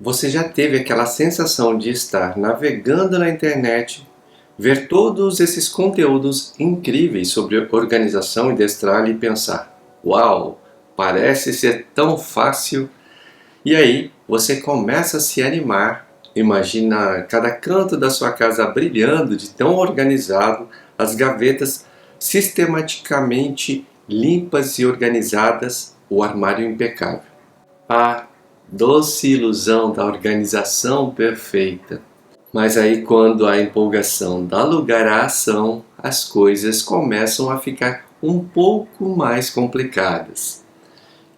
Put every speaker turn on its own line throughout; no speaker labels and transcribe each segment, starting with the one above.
Você já teve aquela sensação de estar navegando na internet, ver todos esses conteúdos incríveis sobre organização e destralhe e pensar: "Uau, parece ser tão fácil"? E aí você começa a se animar, imagina cada canto da sua casa brilhando de tão organizado, as gavetas sistematicamente limpas e organizadas, o armário impecável. A doce ilusão da organização perfeita. Mas aí, quando a empolgação dá lugar à ação, as coisas começam a ficar um pouco mais complicadas.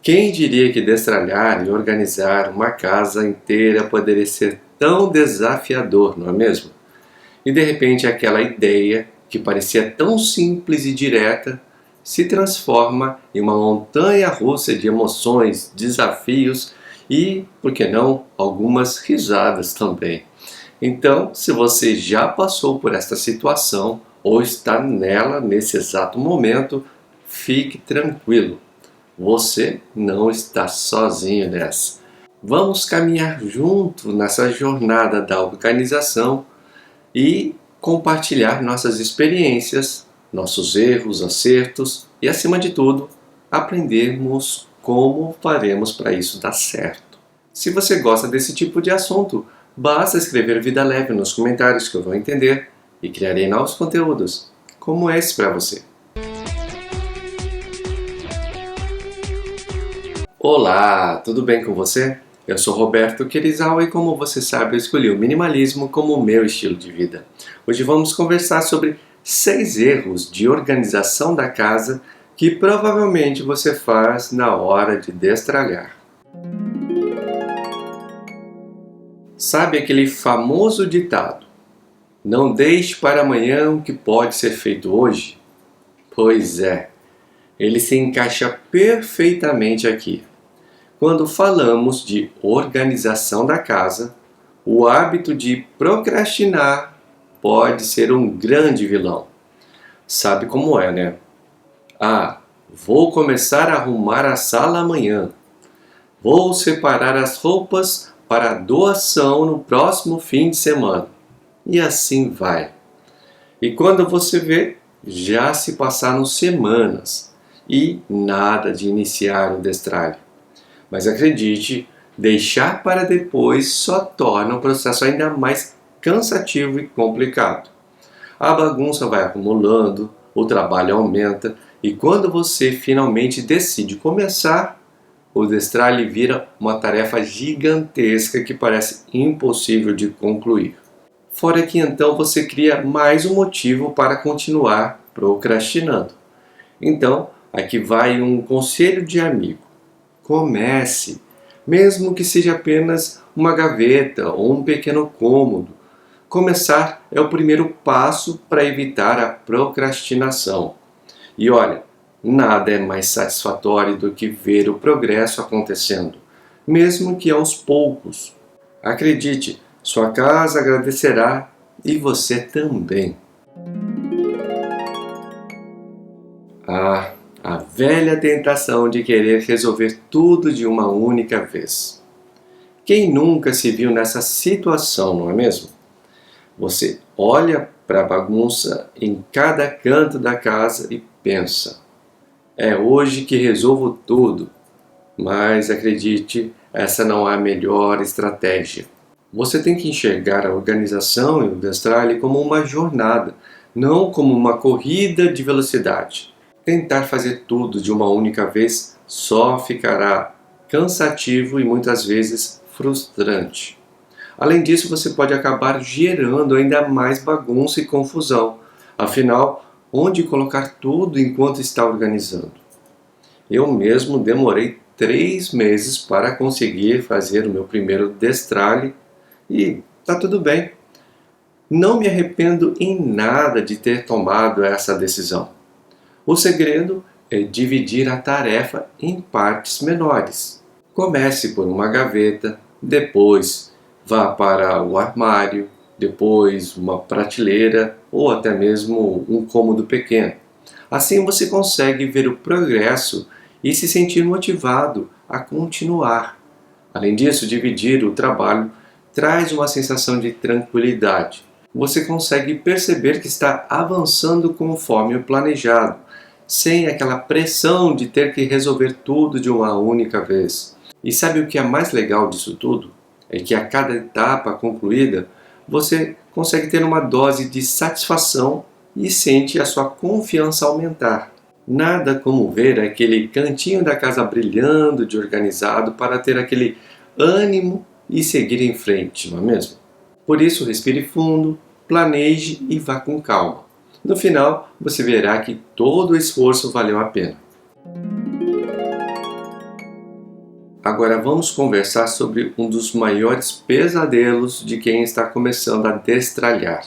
Quem diria que destralhar e organizar uma casa inteira poderia ser tão desafiador, não é mesmo? E de repente aquela ideia, que parecia tão simples e direta, se transforma em uma montanha-russa de emoções, desafios e, por que não, algumas risadas também. Então, se você já passou por esta situação ou está nela nesse exato momento, fique tranquilo. Você não está sozinho nessa. Vamos caminhar junto nessa jornada da organização e compartilhar nossas experiências, nossos erros, acertos e, acima de tudo, aprendermos como faremos para isso dar certo. Se você gosta desse tipo de assunto, basta escrever Vida Leve nos comentários que eu vou entender e criarei novos conteúdos como esse para você. Olá, tudo bem com você? Eu sou Roberto Querizal e, como você sabe, eu escolhi o minimalismo como meu estilo de vida. Hoje vamos conversar sobre 6 erros de organização da casa que provavelmente você faz na hora de destralhar. Sabe aquele famoso ditado: "Não deixe para amanhã o que pode ser feito hoje"? Pois é, ele se encaixa perfeitamente aqui. Quando falamos de organização da casa, o hábito de procrastinar pode ser um grande vilão. Sabe como é, né? Vou começar a arrumar a sala amanhã. Vou separar as roupas para a doação no próximo fim de semana. E assim vai. E quando você vê, já se passaram semanas e nada de iniciar o destralhe. Mas acredite, deixar para depois só torna o processo ainda mais cansativo e complicado. A bagunça vai acumulando, o trabalho aumenta e quando você finalmente decide começar, o destralhe vira uma tarefa gigantesca que parece impossível de concluir. Fora que então você cria mais um motivo para continuar procrastinando. Então, aqui vai um conselho de amigo. Comece, mesmo que seja apenas uma gaveta ou um pequeno cômodo. Começar é o primeiro passo para evitar a procrastinação. E olha, nada é mais satisfatório do que ver o progresso acontecendo, mesmo que aos poucos. Acredite, sua casa agradecerá e você também. A velha tentação de querer resolver tudo de uma única vez. Quem nunca se viu nessa situação, não é mesmo? Você olha para a bagunça em cada canto da casa e pensa: é hoje que resolvo tudo. Mas acredite, essa não é a melhor estratégia. Você tem que enxergar a organização e o destralhe como uma jornada, não como uma corrida de velocidade. Tentar fazer tudo de uma única vez só ficará cansativo e muitas vezes frustrante. Além disso, você pode acabar gerando ainda mais bagunça e confusão. Afinal, onde colocar tudo enquanto está organizando? Eu mesmo demorei 3 meses para conseguir fazer o meu primeiro destralhe e tá tudo bem. Não me arrependo em nada de ter tomado essa decisão. O segredo é dividir a tarefa em partes menores. Comece por uma gaveta, depois vá para o armário, depois uma prateleira ou até mesmo um cômodo pequeno. Assim você consegue ver o progresso e se sentir motivado a continuar. Além disso, dividir o trabalho traz uma sensação de tranquilidade. Você consegue perceber que está avançando conforme o planejado, sem aquela pressão de ter que resolver tudo de uma única vez. E sabe o que é mais legal disso tudo? É que a cada etapa concluída, você consegue ter uma dose de satisfação e sente a sua confiança aumentar. Nada como ver aquele cantinho da casa brilhando de organizado para ter aquele ânimo e seguir em frente, não é mesmo? Por isso, respire fundo, planeje e vá com calma. No final, você verá que todo o esforço valeu a pena. Agora vamos conversar sobre um dos maiores pesadelos de quem está começando a destralhar: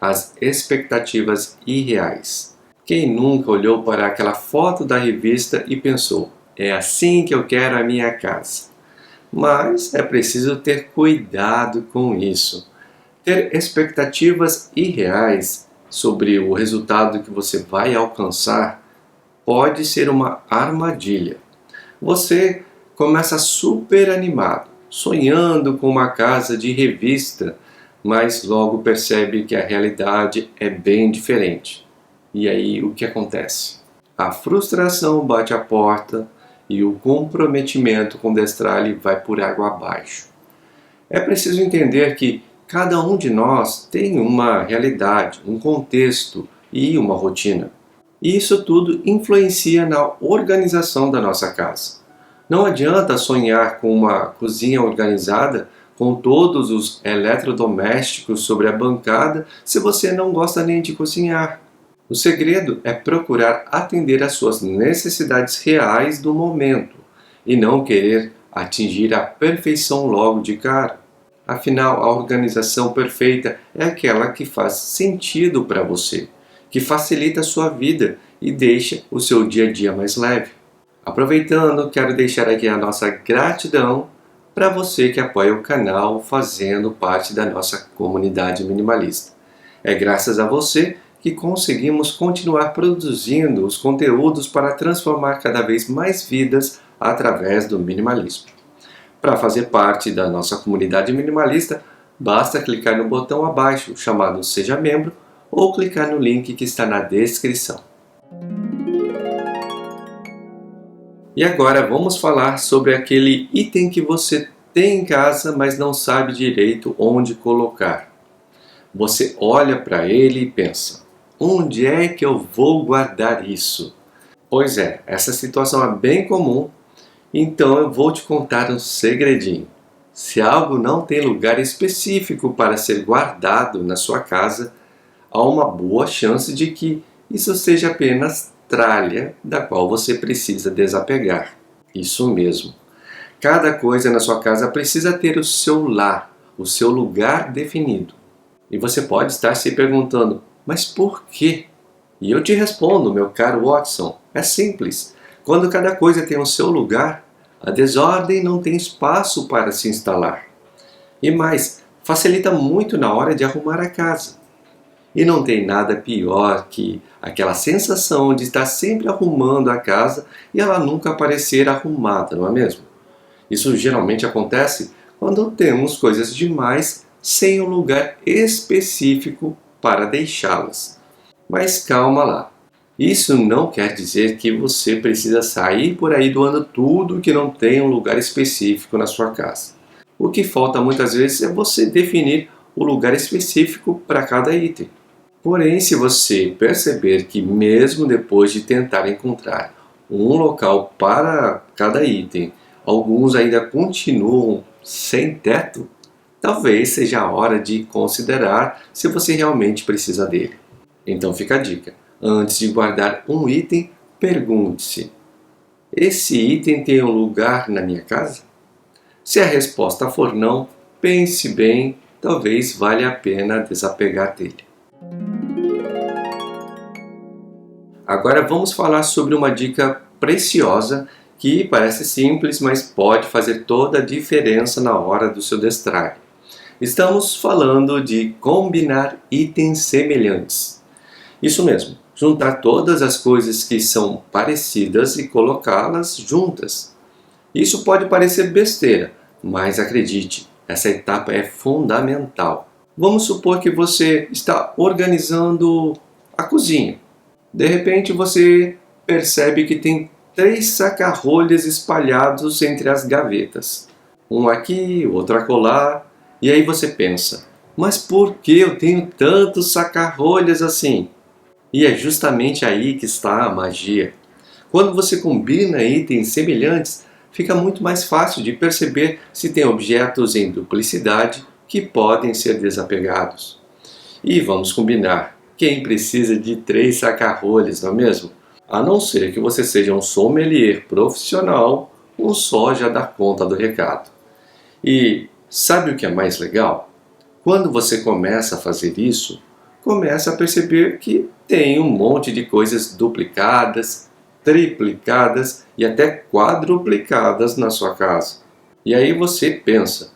as expectativas irreais. Quem nunca olhou para aquela foto da revista e pensou: é assim que eu quero a minha casa? Mas é preciso ter cuidado com isso. Ter expectativas irreais sobre o resultado que você vai alcançar pode ser uma armadilha. Você começa super animado, sonhando com uma casa de revista, mas logo percebe que a realidade é bem diferente. E aí o que acontece? A frustração bate à porta e o comprometimento com o destralhe vai por água abaixo. É preciso entender que cada um de nós tem uma realidade, um contexto e uma rotina. E isso tudo influencia na organização da nossa casa. Não adianta sonhar com uma cozinha organizada, com todos os eletrodomésticos sobre a bancada, se você não gosta nem de cozinhar. O segredo é procurar atender às suas necessidades reais do momento e não querer atingir a perfeição logo de cara. Afinal, a organização perfeita é aquela que faz sentido para você, que facilita a sua vida e deixa o seu dia a dia mais leve. Aproveitando, quero deixar aqui a nossa gratidão para você que apoia o canal fazendo parte da nossa comunidade minimalista. É graças a você que conseguimos continuar produzindo os conteúdos para transformar cada vez mais vidas através do minimalismo. Para fazer parte da nossa comunidade minimalista, basta clicar no botão abaixo chamado Seja Membro ou clicar no link que está na descrição. E agora vamos falar sobre aquele item que você tem em casa, mas não sabe direito onde colocar. Você olha para ele e pensa: onde é que eu vou guardar isso? Pois é, essa situação é bem comum, então eu vou te contar um segredinho. Se algo não tem lugar específico para ser guardado na sua casa, há uma boa chance de que isso seja apenas tralha da qual você precisa desapegar. Isso mesmo. Cada coisa na sua casa precisa ter o seu lar, o seu lugar definido. E você pode estar se perguntando: mas por quê? E eu te respondo, meu caro Watson, é simples. Quando cada coisa tem o seu lugar, a desordem não tem espaço para se instalar. E mais, facilita muito na hora de arrumar a casa. E não tem nada pior que aquela sensação de estar sempre arrumando a casa e ela nunca parecer arrumada, não é mesmo? Isso geralmente acontece quando temos coisas demais sem um lugar específico para deixá-las. Mas calma lá. Isso não quer dizer que você precisa sair por aí doando tudo que não tem um lugar específico na sua casa. O que falta muitas vezes é você definir o lugar específico para cada item. Porém, se você perceber que mesmo depois de tentar encontrar um local para cada item, alguns ainda continuam sem teto, talvez seja a hora de considerar se você realmente precisa dele. Então fica a dica: antes de guardar um item, pergunte-se: esse item tem um lugar na minha casa? Se a resposta for não, pense bem, talvez valha a pena desapegar dele. Agora vamos falar sobre uma dica preciosa que parece simples, mas pode fazer toda a diferença na hora do seu destralhe. Estamos falando de combinar itens semelhantes. Isso mesmo, juntar todas as coisas que são parecidas e colocá-las juntas. Isso pode parecer besteira, mas acredite, essa etapa é fundamental. Vamos supor que você está organizando a cozinha. De repente você percebe que tem 3 saca-rolhas espalhados entre as gavetas. Um aqui, outro acolá, e aí você pensa, mas por que eu tenho tantos saca-rolhas assim? E é justamente aí que está a magia. Quando você combina itens semelhantes, fica muito mais fácil de perceber se tem objetos em duplicidade que podem ser desapegados. E vamos combinar, quem precisa de 3 saca-rolhas, não é mesmo? A não ser que você seja um sommelier profissional, um só já dá conta do recado. E sabe o que é mais legal? Quando você começa a fazer isso, começa a perceber que tem um monte de coisas duplicadas, triplicadas e até quadruplicadas na sua casa. E aí você pensa,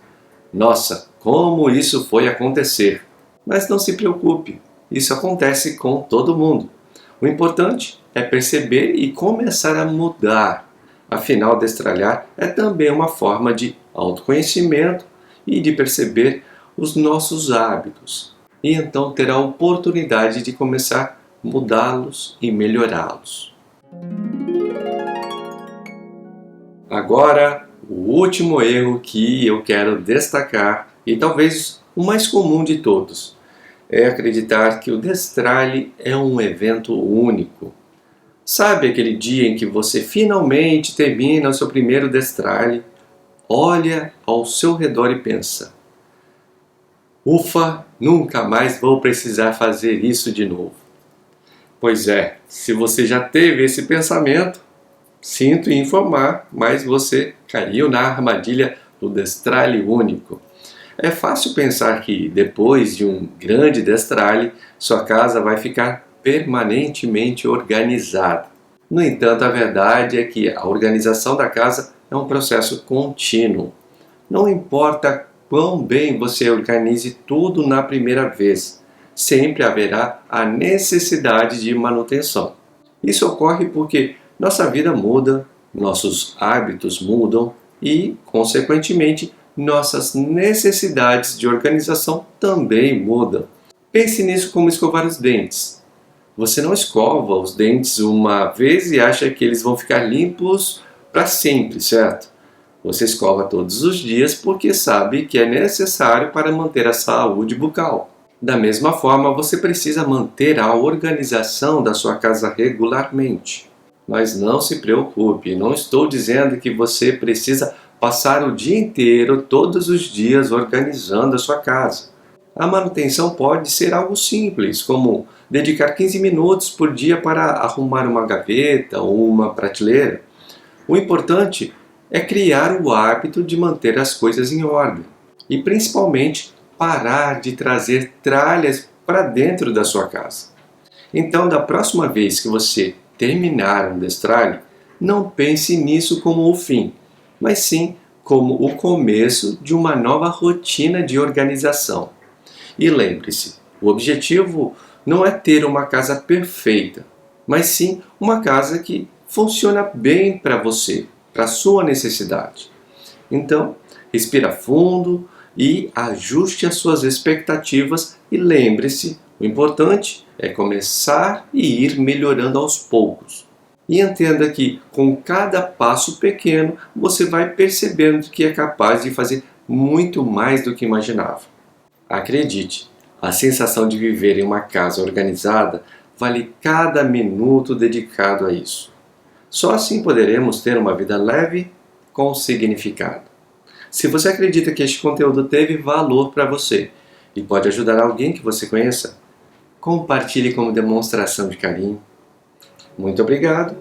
nossa, como isso foi acontecer? Mas não se preocupe, isso acontece com todo mundo. O importante é perceber e começar a mudar. Afinal, destralhar é também uma forma de autoconhecimento e de perceber os nossos hábitos. E então ter a oportunidade de começar a mudá-los e melhorá-los. Agora, o último erro que eu quero destacar, e talvez o mais comum de todos, é acreditar que o destralhe é um evento único. Sabe aquele dia em que você finalmente termina o seu primeiro destralhe, olha ao seu redor e pensa, ufa, nunca mais vou precisar fazer isso de novo. Pois é, se você já teve esse pensamento, sinto em informar, mas você caiu na armadilha do destralhe único. É fácil pensar que depois de um grande destralhe, sua casa vai ficar permanentemente organizada. No entanto, a verdade é que a organização da casa é um processo contínuo. Não importa quão bem você organize tudo na primeira vez, sempre haverá a necessidade de manutenção. Isso ocorre porque nossa vida muda, nossos hábitos mudam e, consequentemente, nossas necessidades de organização também mudam. Pense nisso como escovar os dentes. Você não escova os dentes uma vez e acha que eles vão ficar limpos para sempre, certo? Você escova todos os dias porque sabe que é necessário para manter a saúde bucal. Da mesma forma, você precisa manter a organização da sua casa regularmente. Mas não se preocupe, não estou dizendo que você precisa passar o dia inteiro, todos os dias, organizando a sua casa. A manutenção pode ser algo simples, como dedicar 15 minutos por dia para arrumar uma gaveta ou uma prateleira. O importante é criar o hábito de manter as coisas em ordem e, principalmente, parar de trazer tralhas para dentro da sua casa. Então, da próxima vez que você terminar um destralhe, não pense nisso como o fim, mas sim como o começo de uma nova rotina de organização. E lembre-se, o objetivo não é ter uma casa perfeita, mas sim uma casa que funciona bem para você, para a sua necessidade. Então, respira fundo e ajuste as suas expectativas e lembre-se, o importante é começar e ir melhorando aos poucos. E entenda que com cada passo pequeno você vai percebendo que é capaz de fazer muito mais do que imaginava. Acredite, a sensação de viver em uma casa organizada vale cada minuto dedicado a isso. Só assim poderemos ter uma vida leve com significado. Se você acredita que este conteúdo teve valor para você e pode ajudar alguém que você conheça, compartilhe como demonstração de carinho. Muito obrigado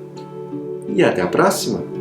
e até a próxima!